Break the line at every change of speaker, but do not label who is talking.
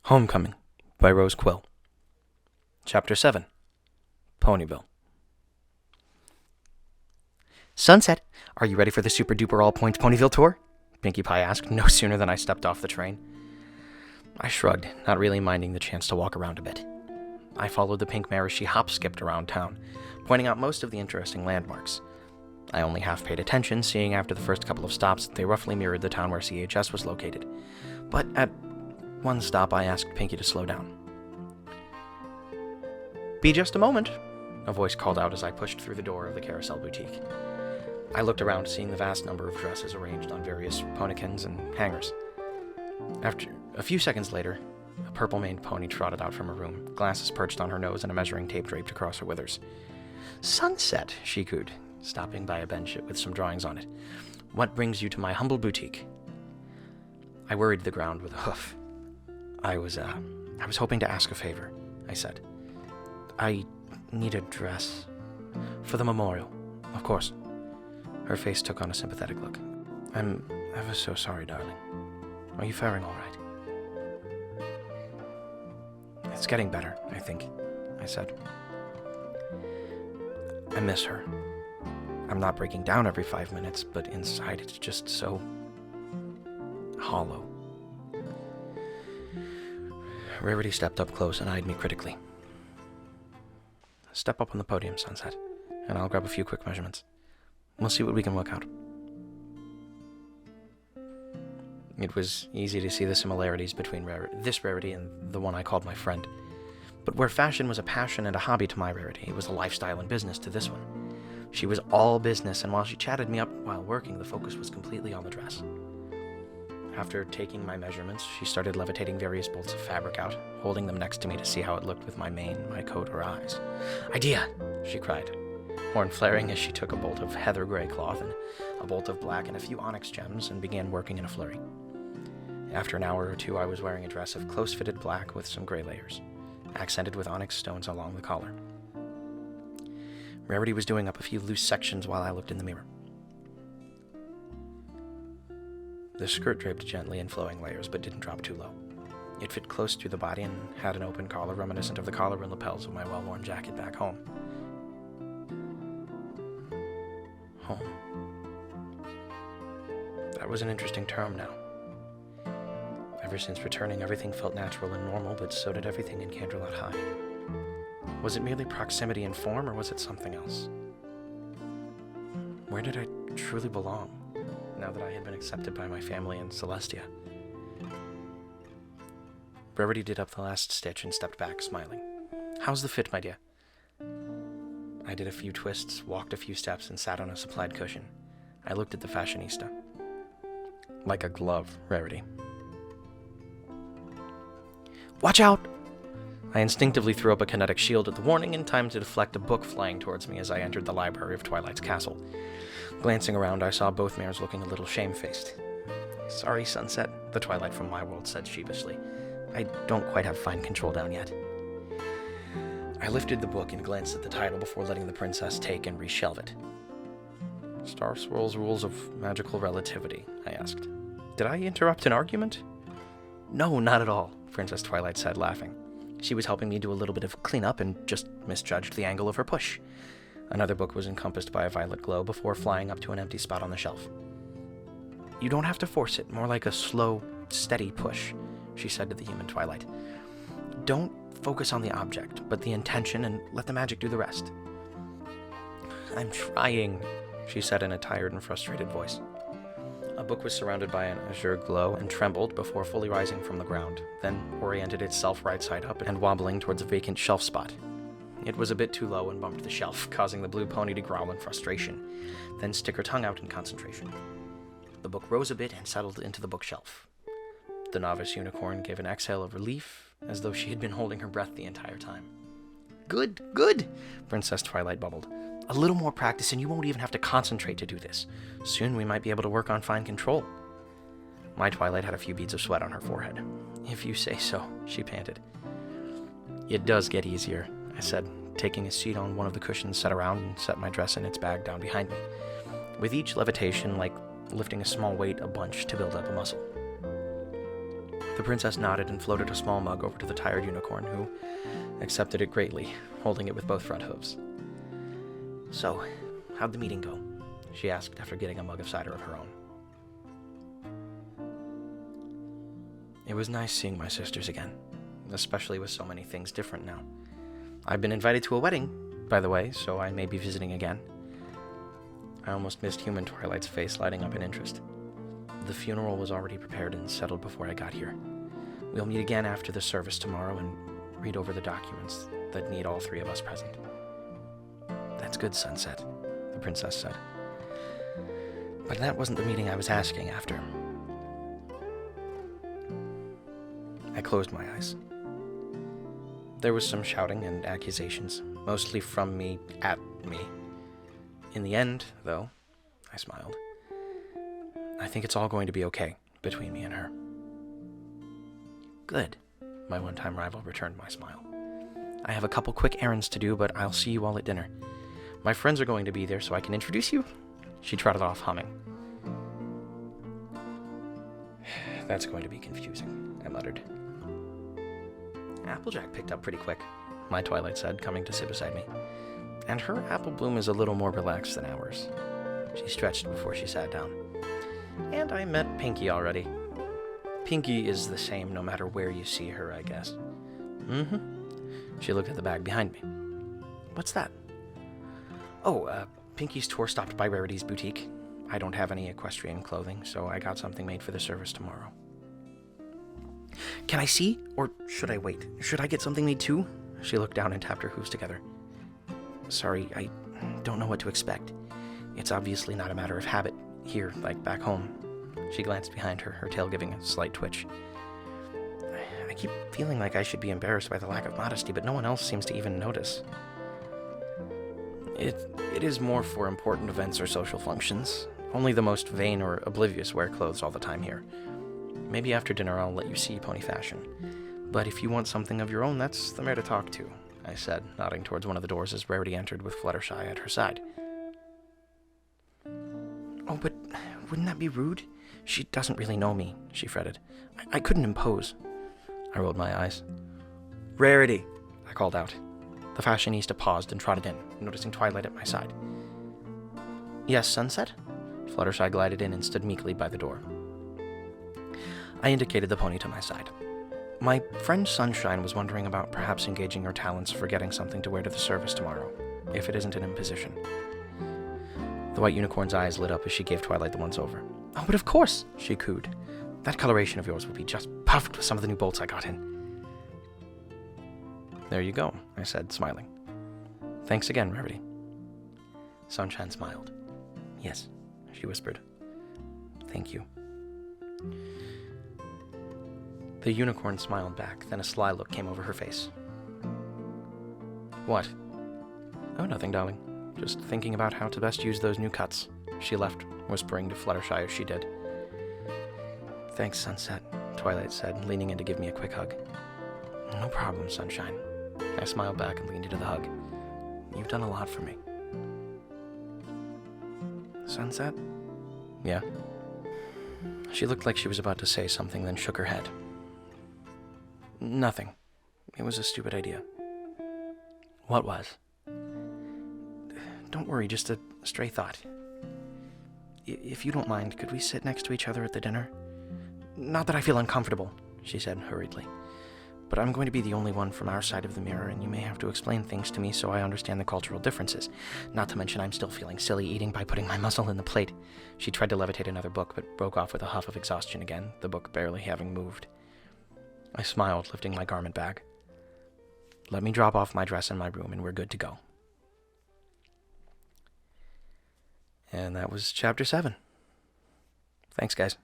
Homecoming by Rose Quill. Chapter 7. Ponyville. Sunset, are you ready for the super duper all points Ponyville tour? Pinkie Pie asked no sooner than I stepped off the train. I shrugged, not really minding the chance to walk around a bit. I followed the pink mare as she hop-skipped around town, pointing out most of the interesting landmarks. I only half paid attention, seeing after the first couple of stops that they roughly mirrored the town where CHS was located. But at one stop, I asked Pinkie to slow down. "Be just a moment," a voice called out as I pushed through the door of the Carousel Boutique. I looked around, seeing the vast number of dresses arranged on various ponykins and hangers. After a few seconds later, a purple-maned pony trotted out from her room, glasses perched on her nose and a measuring tape draped across her withers. "Sunset," she cooed, stopping by a bench with some drawings on it. "What brings you to my humble boutique?" I worried the ground with a hoof. I was hoping to ask a favor," I said. "I need a dress. For the memorial, of course." Her face took on a sympathetic look. "I'm ever so sorry, darling. Are you faring all right?" "It's getting better, I think," I said. "I miss her. I'm not breaking down every 5 minutes, but inside it's just so hollow." Rarity stepped up close and eyed me critically. "Step up on the podium, Sunset, and I'll grab a few quick measurements. We'll see what we can work out." It was easy to see the similarities between this Rarity and the one I called my friend. But where fashion was a passion and a hobby to my Rarity, it was a lifestyle and business to this one. She was all business, and while she chatted me up while working, the focus was completely on the dress. After taking my measurements, she started levitating various bolts of fabric out, holding them next to me to see how it looked with my mane, my coat, or eyes. "Idea!" she cried, horn flaring as she took a bolt of heather gray cloth and a bolt of black and a few onyx gems and began working in a flurry. After an hour or two, I was wearing a dress of close-fitted black with some gray layers, accented with onyx stones along the collar. Rarity was doing up a few loose sections while I looked in the mirror. The skirt draped gently in flowing layers, but didn't drop too low. It fit close to the body and had an open collar reminiscent of the collar and lapels of my well-worn jacket back home. Home. That was an interesting term now. Ever since returning, everything felt natural and normal, but so did everything in Candlelight High. Was it merely proximity and form, or was it something else? Where did I truly belong, now that I had been accepted by my family in Celestia? Rarity did up the last stitch and stepped back, smiling. "How's the fit, my dear?" I did a few twists, walked a few steps, and sat on a supplied cushion. I looked at the fashionista. "Like a glove, Rarity." "Watch out!" I instinctively threw up a kinetic shield at the warning in time to deflect a book flying towards me as I entered the library of Twilight's castle. Glancing around, I saw both mares looking a little shamefaced. "Sorry, Sunset," the Twilight from my world said sheepishly. "I don't quite have fine control down yet." I lifted the book and glanced at the title before letting the princess take and reshelve it. "Star Swirl's Rules of Magical Relativity," I asked. "Did I interrupt an argument?" "No, not at all," Princess Twilight said, laughing. She was helping me do a little bit of cleanup and just misjudged the angle of her push. Another book was encompassed by a violet glow before flying up to an empty spot on the shelf. "You don't have to force it, more like a slow, steady push," she said to the human Twilight. "Don't focus on the object, but the intention, and let the magic do the rest." "I'm trying," she said in a tired and frustrated voice. A book was surrounded by an azure glow and trembled before fully rising from the ground, then oriented itself right side up and wobbling towards a vacant shelf spot. It was a bit too low and bumped the shelf, causing the blue pony to growl in frustration, then stick her tongue out in concentration. The book rose a bit and settled into the bookshelf. The novice unicorn gave an exhale of relief, as though she had been holding her breath the entire time. "Good, good," Princess Twilight bubbled. "A little more practice and you won't even have to concentrate to do this. Soon we might be able to work on fine control." My Twilight had a few beads of sweat on her forehead. "If you say so," she panted. "It does get easier," I said, taking a seat on one of the cushions set around and set my dress in its bag down behind me. With each levitation, like lifting a small weight a bunch to build up a muscle. The princess nodded and floated a small mug over to the tired unicorn, who accepted it gratefully, holding it with both front hooves. "So, how'd the meeting go?" she asked after getting a mug of cider of her own. "It was nice seeing my sisters again, especially with so many things different now. I've been invited to a wedding, by the way, so I may be visiting again." I almost missed human Twilight's face lighting up in interest. "The funeral was already prepared and settled before I got here. We'll meet again after the service tomorrow and read over the documents that need all three of us present." "That's good, Sunset," the princess said. "But that wasn't the meeting I was asking after." I closed my eyes. There was some shouting and accusations, mostly from me at me. In the end, though, I smiled. "I think it's all going to be okay between me and her." "Good," my one-time rival returned my smile. "I have a couple quick errands to do, but I'll see you all at dinner. My friends are going to be there, so I can introduce you." She trotted off, humming. "That's going to be confusing," I muttered. "Applejack picked up pretty quick," my Twilight said, coming to sit beside me. "And her apple bloom is a little more relaxed than ours." She stretched before she sat down. "And I met Pinky already. Pinky is the same no matter where you see her, I guess." "Mm-hmm." She looked at the bag behind me. "What's that?" "Oh, Pinky's tour stopped by Rarity's boutique. I don't have any equestrian clothing, so I got something made for the service tomorrow." "Can I see? Or should I wait? Should I get something made too?" She looked down and tapped her hooves together. "Sorry, I don't know what to expect. It's obviously not a matter of habit here, like back home." She glanced behind her, her tail giving a slight twitch. "I keep feeling like I should be embarrassed by the lack of modesty, but no one else seems to even notice." It is more for important events or social functions. Only the most vain or oblivious wear clothes all the time here. Maybe after dinner I'll let you see pony fashion. But if you want something of your own, that's the mare to talk to," I said, nodding towards one of the doors as Rarity entered with Fluttershy at her side. "Oh, but wouldn't that be rude? She doesn't really know me," she fretted. I couldn't impose." I rolled my eyes. "Rarity!" I called out. The fashionista paused and trotted in, noticing Twilight at my side. "Yes, Sunset?" Fluttershy glided in and stood meekly by the door. I indicated the pony to my side. "My friend Sunshine was wondering about perhaps engaging her talents for getting something to wear to the service tomorrow, if it isn't an imposition." The white unicorn's eyes lit up as she gave Twilight the once-over. "Oh, but of course!" she cooed. "That coloration of yours will be just puffed with some of the new bolts I got in." "There you go," I said, smiling. "Thanks again, Rarity." Sunshine smiled. "Yes," she whispered. "Thank you." The unicorn smiled back, then a sly look came over her face. "What?" "Oh, nothing, darling. Just thinking about how to best use those new cuts." She left, whispering to Fluttershy as she did. "Thanks, Sunset," Twilight said, leaning in to give me a quick hug. "No problem, Sunshine." I smiled back and leaned into the hug. "You've done a lot for me." "Sunset?" "Yeah?" She looked like she was about to say something, then shook her head. "Nothing. It was a stupid idea." "What was?" "Don't worry, just a stray thought. If you don't mind, could we sit next to each other at the dinner? Not that I feel uncomfortable," she said hurriedly, "but I'm going to be the only one from our side of the mirror, and you may have to explain things to me so I understand the cultural differences. Not to mention I'm still feeling silly eating by putting my muzzle in the plate." She tried to levitate another book, but broke off with a huff of exhaustion again, the book barely having moved. I smiled, lifting my garment bag. "Let me drop off my dress in my room, and we're good to go." And that was Chapter 7. Thanks, guys.